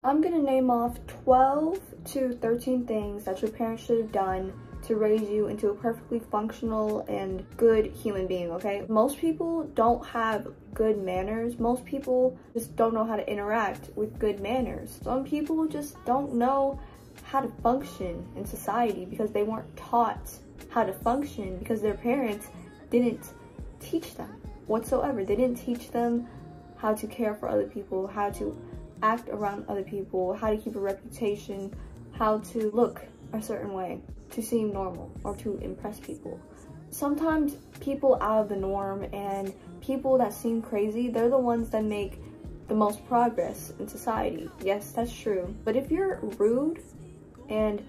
I'm gonna name off 12 to 13 things that your parents should have done to raise you into a perfectly functional and good human being, okay? Most people don't have good manners. Most people just don't know how to interact with good manners. Some people just don't know how to function in society because they weren't taught how to function because their parents didn't teach them whatsoever. They didn't teach them how to care for other people, how to act around other people, how to keep a reputation, how to look a certain way to seem normal or to impress people. Sometimes people out of the norm and people that seem crazy, they're the ones that make the most progress in society. Yes, that's true. But if you're rude and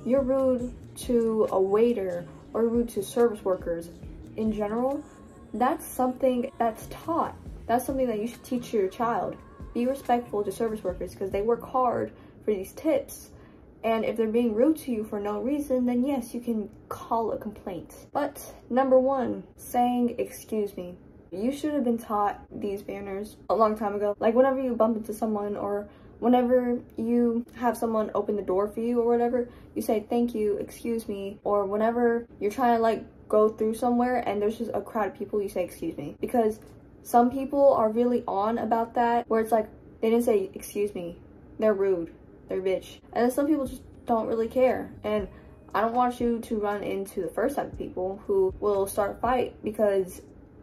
you're rude to a waiter or rude to service workers in general, that's something that's taught. That's something that you should teach your child. Be respectful to service workers because they work hard for these tips. And if they're being rude to you for no reason, then yes, you can call a complaint. But number one, saying excuse me. You should have been taught these manners a long time ago. Like whenever you bump into someone or whenever you have someone open the door for you or whatever, you say thank you, excuse me. Or whenever you're trying to like go through somewhere and there's just a crowd of people, you say excuse me. Because some people are really on about that, where it's like, they didn't say excuse me, they're rude, they're bitch. And then some people just don't really care. And I don't want you to run into the first type of people who will start a fight because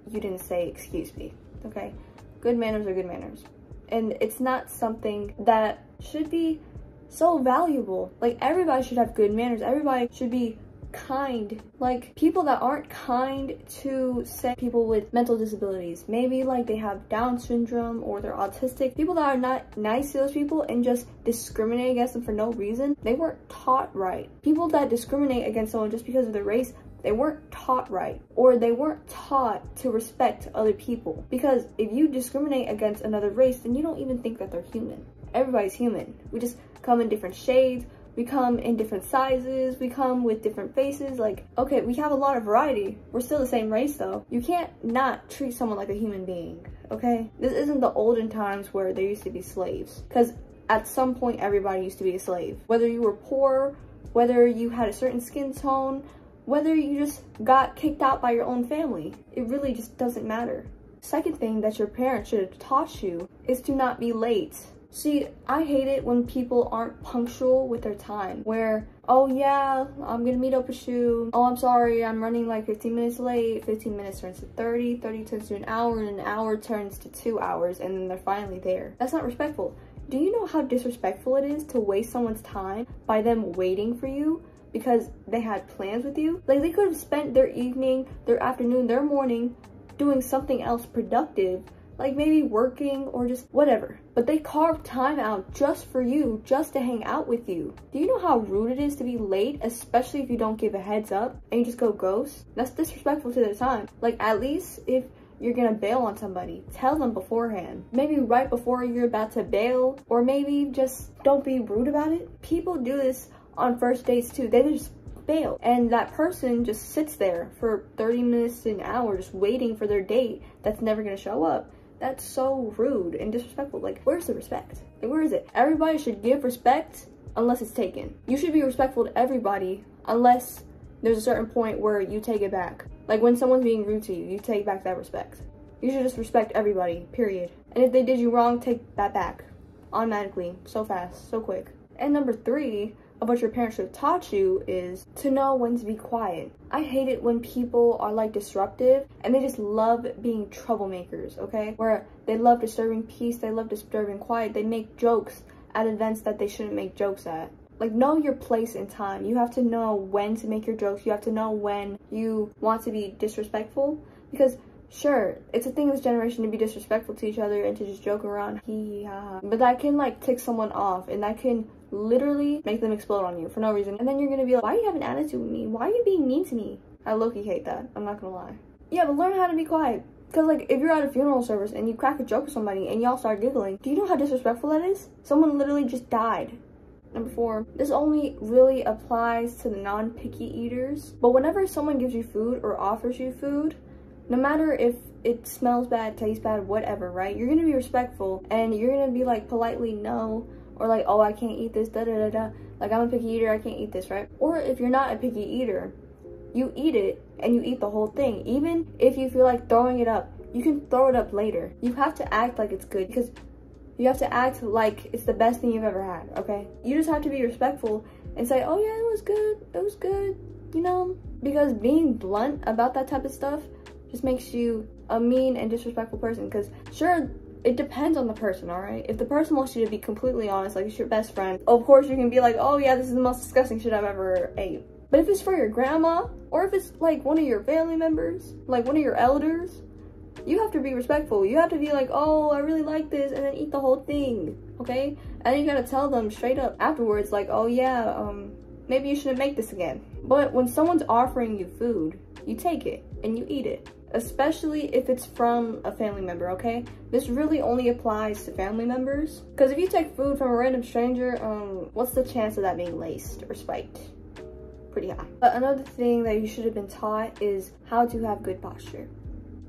you didn't say excuse me, okay? Good manners are good manners. And it's not something that should be so valuable. Like everybody should have good manners. Everybody should be kind. Like people that aren't kind to say people with mental disabilities, maybe like they have Down syndrome or they're autistic, people that are not nice to those people and just discriminate against them for no reason, they weren't taught right. People that discriminate against someone just because of their race, they weren't taught right, or they weren't taught to respect other people. Because if you discriminate against another race, then you don't even think that they're human. Everybody's human. We just come in different shades, we come in different sizes, we come with different faces. Like, okay, we have a lot of variety. We're still the same race though. You can't not treat someone like a human being, okay? This isn't the olden times where there used to be slaves. Because at some point, everybody used to be a slave. Whether you were poor, whether you had a certain skin tone, whether you just got kicked out by your own family, it really just doesn't matter. Second thing that your parents should have taught you is to not be late. See, I hate it when people aren't punctual with their time, where, oh yeah, I'm gonna meet up with you. Oh, I'm sorry, I'm running like 15 minutes late. 15 minutes turns to 30, 30 turns to an hour, and an hour turns to 2 hours, and then they're finally there. That's not respectful. Do you know how disrespectful it is to waste someone's time by them waiting for you because they had plans with you? Like, they could have spent their evening, their afternoon, their morning doing something else productive, like maybe working or just whatever. But they carved time out just for you, just to hang out with you. Do you know how rude it is to be late, especially if you don't give a heads up and you just go ghost? That's disrespectful to their time. Like, at least if you're gonna bail on somebody, tell them beforehand. Maybe right before you're about to bail, or maybe just don't be rude about it. People do this on first dates too. They just bail, and that person just sits there for 30 minutes to an hour just waiting for their date that's never gonna show up. That's so rude and disrespectful. Like, where's the respect? Like, where is it? Everybody should give respect unless it's taken. You should be respectful to everybody unless there's a certain point where you take it back. Like when someone's being rude to you, you take back that respect. You should just respect everybody, period. And if they did you wrong, take that back. Automatically, so fast, so quick. And number 3 of what your parents should have taught you is to know when to be quiet. I hate it when people are like disruptive and they just love being troublemakers, okay? Where they love disturbing peace, they love disturbing quiet, they make jokes at events that they shouldn't make jokes at. Like, know your place in time. You have to know when to make your jokes. You have to know when you want to be disrespectful. Because sure, it's a thing in this generation to be disrespectful to each other and to just joke around, hee ha. But that can like tick someone off, and that can literally make them explode on you for no reason. And then you're gonna be like, why do you have an attitude with me? Why are you being mean to me? I low-key hate that, I'm not gonna lie. Yeah, but learn how to be quiet. Because like, if you're at a funeral service and you crack a joke with somebody and y'all start giggling, do you know how disrespectful that is? Someone literally just died. Number 4, this only really applies to the non-picky eaters. But whenever someone gives you food or offers you food, no matter if it smells bad, tastes bad, whatever, right? You're gonna be respectful and you're gonna be like politely no, Or like, oh, I can't eat this, da da da da. Like, I'm a picky eater, I can't eat this, right? Or if you're not a picky eater, you eat it and you eat the whole thing. Even if you feel like throwing it up, you can throw it up later. You have to act like it's good, because you have to act like it's the best thing you've ever had, okay? You just have to be respectful and say, oh yeah, it was good, you know? Because being blunt about that type of stuff just makes you a mean and disrespectful person. Because sure, it depends on the person, all right? If the person wants you to be completely honest, like it's your best friend, of course you can be like, oh yeah, this is the most disgusting shit I've ever ate. But if it's for your grandma, or if it's like one of your family members, like one of your elders, you have to be respectful. You have to be like, oh, I really like this, and then eat the whole thing, okay? And then you gotta tell them straight up afterwards, like, oh yeah, maybe you shouldn't make this again. But when someone's offering you food, you take it and you eat it. Especially if it's from a family member, okay? This really only applies to family members. Because if you take food from a random stranger, what's the chance of that being laced or spiked? Pretty high. But another thing that you should have been taught is how to have good posture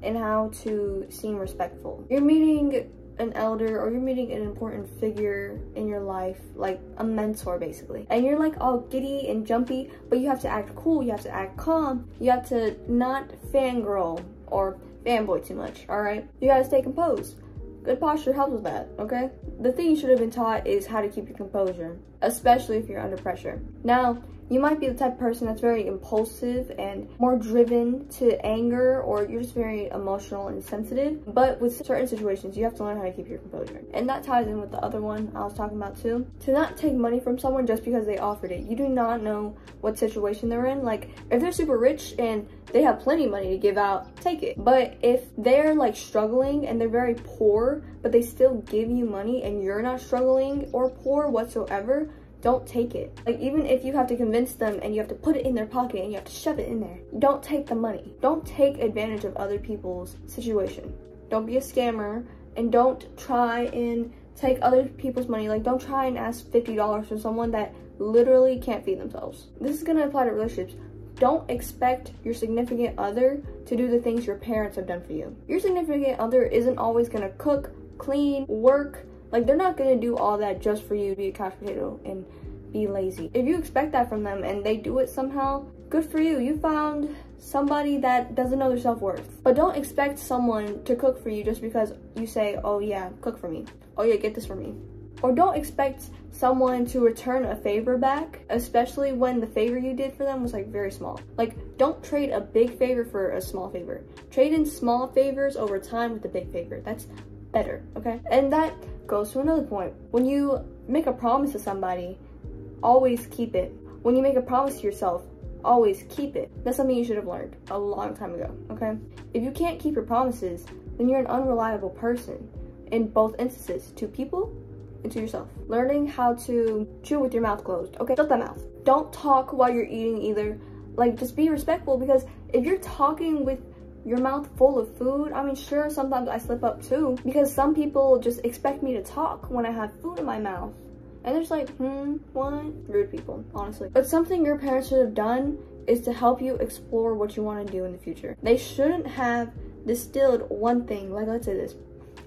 and how to seem respectful. You're meeting an elder, or you're meeting an important figure in your life, like a mentor basically, and you're like all giddy and jumpy, but you have to act cool, you have to act calm, you have to not fangirl or fanboy too much, all right? You gotta stay composed. Good posture helps with that, okay? The thing you should have been taught is how to keep your composure, especially if you're under pressure. Now, you might be the type of person that's very impulsive and more driven to anger, or you're just very emotional and sensitive. But with certain situations, you have to learn how to keep your composure. And that ties in with the other one I was talking about too. To not take money from someone just because they offered it. You do not know what situation they're in. Like, if they're super rich and they have plenty of money to give out, take it. But if they're like struggling and they're very poor, but they still give you money and you're not struggling or poor whatsoever, don't take it. Like, even if you have to convince them and you have to put it in their pocket and you have to shove it in there, don't take the money. Don't take advantage of other people's situation. Don't be a scammer, and don't try and take other people's money. Like, don't try and ask $50 from someone that literally can't feed themselves. This is gonna apply to relationships. Don't expect your significant other to do the things your parents have done for you. Your significant other isn't always gonna cook, clean, work. Like, they're not gonna do all that just for you to be a couch potato and be lazy. If you expect that from them and they do it somehow, good for you. You found somebody that doesn't know their self-worth. But don't expect someone to cook for you just because you say, oh yeah, cook for me. Oh yeah, get this for me. Or don't expect someone to return a favor back, especially when the favor you did for them was like very small. Like, don't trade a big favor for a small favor. Trade in small favors over time with a big favor. That's better, okay? And that goes to another point. When you make a promise to somebody, always keep it. When you make a promise to yourself, always keep it. That's something you should have learned a long time ago, okay? If you can't keep your promises, then you're an unreliable person in both instances, to people and to yourself. Learning how to chew with your mouth closed, okay? Shut that mouth. Don't talk while you're eating either. Like, just be respectful, because if you're talking with your mouth full of food, I mean, sure, sometimes I slip up too, because some people just expect me to talk when I have food in my mouth. And they're just like, what? Rude people, honestly. But something your parents should have done is to help you explore what you want to do in the future. They shouldn't have distilled one thing. Like, let's say this.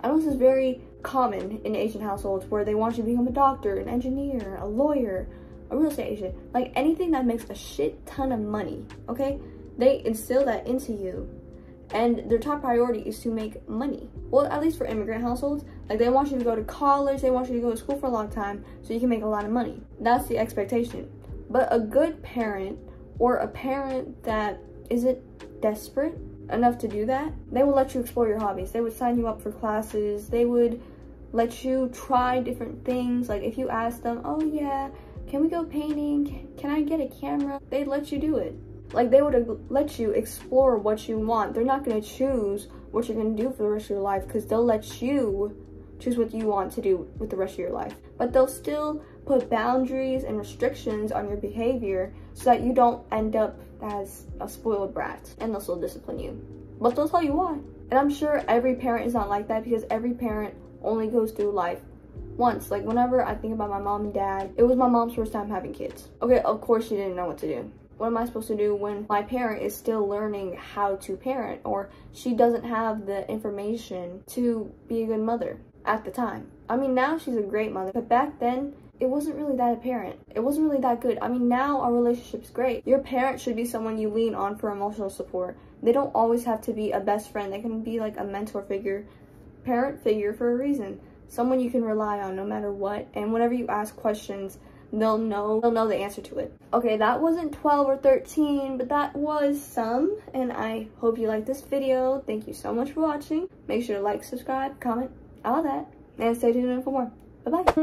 I know this is very common in Asian households where they want you to become a doctor, an engineer, a lawyer, a real estate agent. Like, anything that makes a shit ton of money, okay? They instill that into you. And their top priority is to make money. Well, at least for immigrant households, like, they want you to go to college, they want you to go to school for a long time so you can make a lot of money. That's the expectation. But a good parent, or a parent that isn't desperate enough to do that, they will let you explore your hobbies. They would sign you up for classes. They would let you try different things. Like, if you ask them, oh yeah, can we go painting? Can I get a camera? They'd let you do it. Like, they would let you explore what you want. They're not going to choose what you're going to do for the rest of your life, because they'll let you choose what you want to do with the rest of your life. But they'll still put boundaries and restrictions on your behavior so that you don't end up as a spoiled brat, and they'll still discipline you. But they'll tell you why. And I'm sure every parent is not like that, because every parent only goes through life once. Like, whenever I think about my mom and dad, it was my mom's first time having kids. Okay, of course she didn't know what to do. What am I supposed to do when my parent is still learning how to parent, or she doesn't have the information to be a good mother at the time? I mean, now she's a great mother, but back then, it wasn't really that apparent. It wasn't really that good. I mean, now our relationship's great. Your parent should be someone you lean on for emotional support. They don't always have to be a best friend. They can be like a mentor figure, parent figure for a reason. Someone you can rely on no matter what. And whenever you ask questions, they'll know the answer to it. Okay, that wasn't 12 or 13, but that was some. And I hope you liked this video. Thank you so much for watching. Make sure to like, subscribe, comment, all that. And stay tuned in for more. Bye-bye.